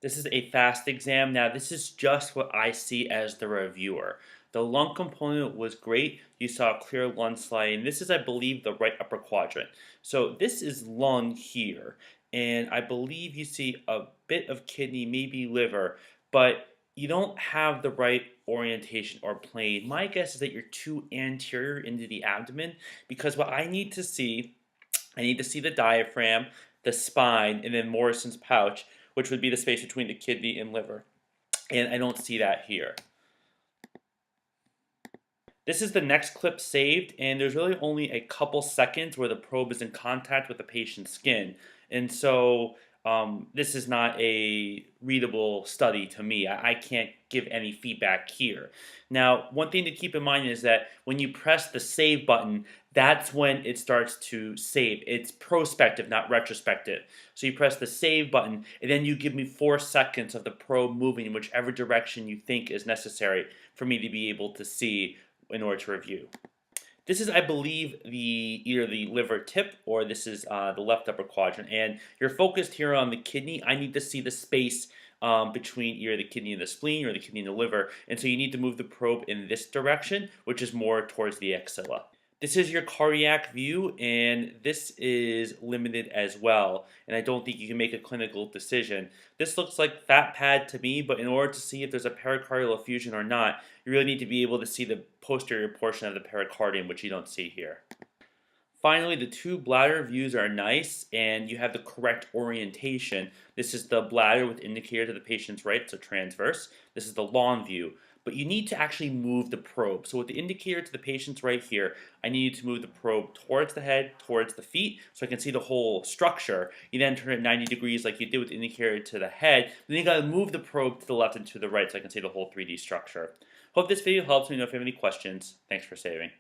This is a fast exam. Now, this is just what I see as the reviewer. The lung component was great. You saw a clear lung slide, and this is, I believe, the right upper quadrant. So this is lung here, and I believe you see a bit of kidney, maybe liver, but you don't have the right orientation or plane. My guess is that you're too anterior into the abdomen because what I need to see the diaphragm, the spine, and then Morrison's pouch, which would be the space between the kidney and liver. And I don't see that here. This is the next clip saved, and there's really only a couple seconds where the probe is in contact with the patient's skin. And so this is not a readable study to me. I can't give any feedback here. Now, one thing to keep in mind is that when you press the save button, that's when it starts to save. It's prospective, not retrospective. So you press the save button, and then you give me 4 seconds of the probe moving in whichever direction you think is necessary for me to be able to see in order to review. This is, I believe, either the liver tip or this is the left upper quadrant. And you're focused here on the kidney. I need to see the space between either the kidney and the spleen or the kidney and the liver. And so you need to move the probe in this direction, which is more towards the axilla. This is your cardiac view, and this is limited as well. And I don't think you can make a clinical decision. This looks like fat pad to me, but in order to see if there's a pericardial effusion or not, you really need to be able to see the posterior portion of the pericardium, which you don't see here. Finally, the two bladder views are nice and you have the correct orientation. This is the bladder with indicator to the patient's right, so transverse. This is the long view. But you need to actually move the probe. So with the indicator to the patient's right here, I need to move the probe towards the head, towards the feet, so I can see the whole structure. You then turn it 90 degrees like you did with the indicator to the head. Then you gotta move the probe to the left and to the right so I can see the whole 3D structure. Hope this video helps. Let me know if you have any questions. Thanks for saving.